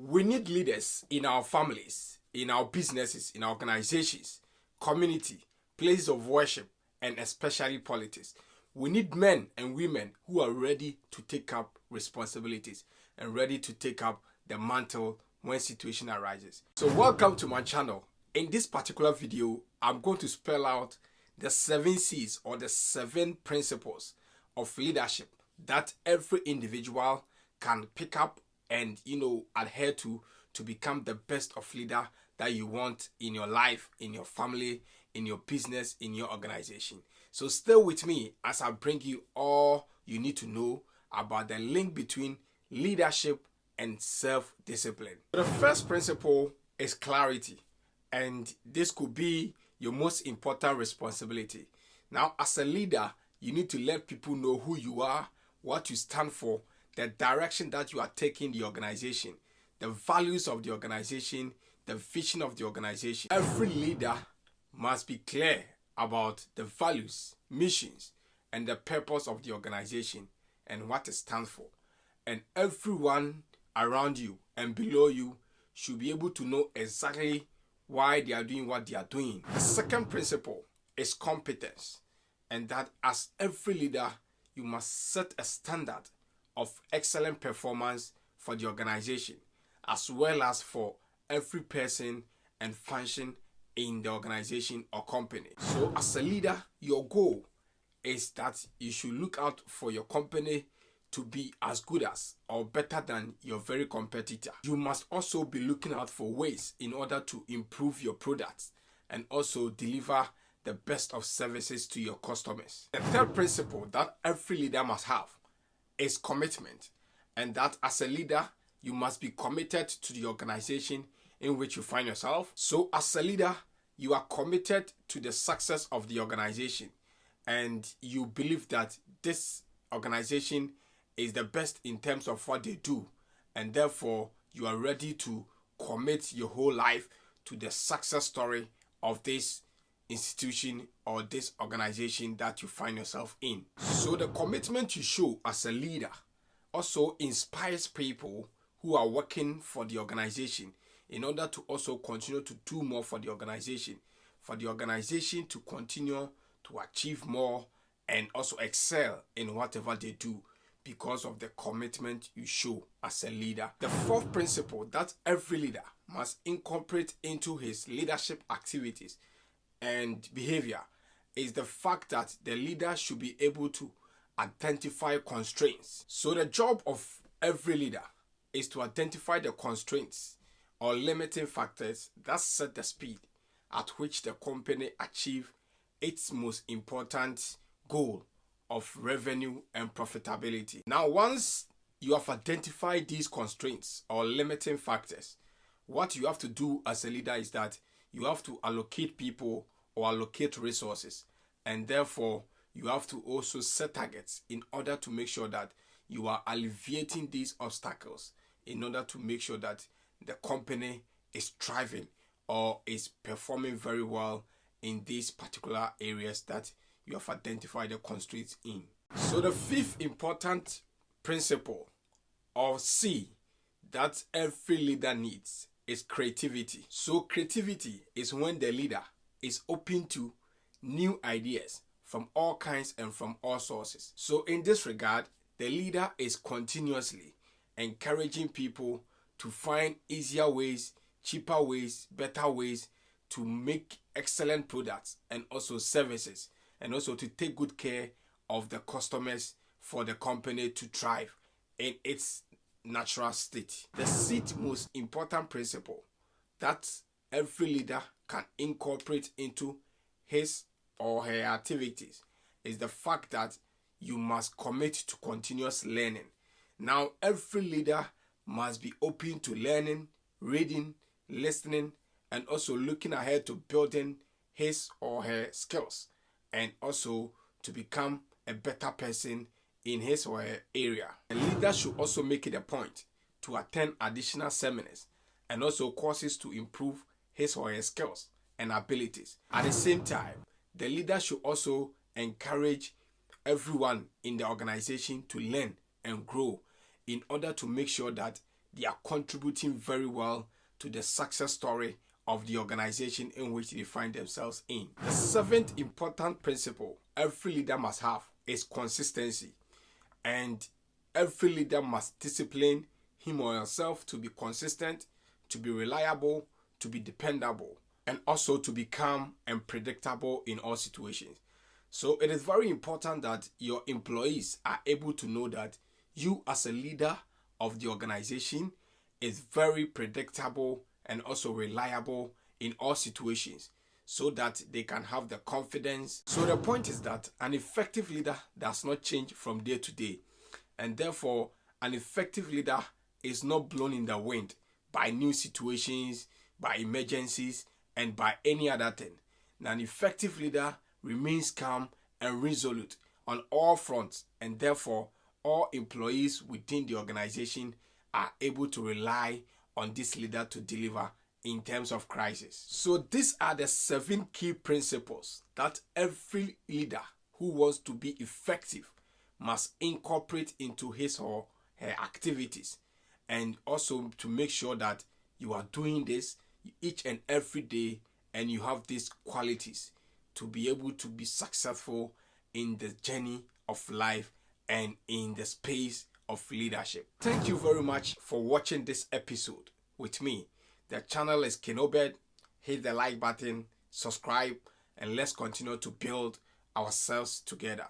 We need leaders in our families, in our businesses, in our organizations, community, places of worship, and especially politics. We need men and women who are ready to take up responsibilities and ready to take up the mantle when situation arises. So welcome to my channel. In this particular video, I'm going to spell out the 7 C's or the 7 principles of leadership that every individual can pick up and adhere to become the best of leader that you want in your life, in your family, in your business, in your organization. So stay with me as I bring you all you need to know about the link between leadership and self-discipline. The first principle is clarity, and this could be your most important responsibility. Now, as a leader, you need to let people know who you are, what you stand for, the direction that you are taking the organization, the values of the organization, the vision of the organization. Every leader must be clear about the values, missions, and the purpose of the organization and what it stands for. And everyone around you and below you should be able to know exactly why they are doing what they are doing. The second principle is competence, and that as every leader, you must set a standard of excellent performance for the organization, as well as for every person and function in the organization or company. So as a leader, your goal is that you should look out for your company to be as good as or better than your very competitor. You must also be looking out for ways in order to improve your products and also deliver the best of services to your customers. The third principle that every leader must have is commitment, and that as a leader, you must be committed to the organization in which you find yourself. So as a leader, you are committed to the success of the organization, and you believe that this organization is the best in terms of what they do, and therefore you are ready to commit your whole life to the success story of this institution or this organization that you find yourself in. So the commitment you show as a leader also inspires people who are working for the organization in order to also continue to do more for the organization to continue to achieve more and also excel in whatever they do because of the commitment you show as a leader. The fourth principle that every leader must incorporate into his leadership activities and behavior is the fact that the leader should be able to identify constraints. So the job of every leader is to identify the constraints or limiting factors that set the speed at which the company achieves its most important goal of revenue and profitability. Now, once you have identified these constraints or limiting factors, what you have to do as a leader is that you have to allocate people or allocate resources, and therefore you have to also set targets in order to make sure that you are alleviating these obstacles in order to make sure that the company is thriving or is performing very well in these particular areas that you have identified the constraints in. So the fifth important principle or C that every leader needs is creativity. So creativity is when the leader is open to new ideas from all kinds and from all sources. So in this regard, the leader is continuously encouraging people to find easier ways, cheaper ways, better ways to make excellent products and also services, and also to take good care of the customers for the company to thrive in its natural state. The sixth most important principle that every leader can incorporate into his or her activities is the fact that you must commit to continuous learning. Now, every leader must be open to learning, reading, listening, and also looking ahead to building his or her skills and also to become a better person in his or her area. The leader should also make it a point to attend additional seminars and also courses to improve his or her skills and abilities. At the same time, the leader should also encourage everyone in the organization to learn and grow in order to make sure that they are contributing very well to the success story of the organization in which they find themselves in. The seventh important principle every leader must have is consistency. And every leader must discipline him or herself to be consistent, to be reliable, to be dependable, and also to be calm and predictable in all situations. So it is very important that your employees are able to know that you as a leader of the organization is very predictable and also reliable in all situations so that they can have the confidence. So the point is that an effective leader does not change from day to day, and therefore an effective leader is not blown in the wind by new situations, by emergencies, and by any other thing. Now, an effective leader remains calm and resolute on all fronts, and therefore all employees within the organization are able to rely on this leader to deliver in terms of crisis. So these are the 7 key principles that every leader who wants to be effective must incorporate into his or her activities, and also to make sure that you are doing this each and every day and you have these qualities to be able to be successful in the journey of life and in the space of leadership. Thank you very much for watching this episode with me. The channel is Kenobed. Hit the like button, subscribe, and let's continue to build ourselves together.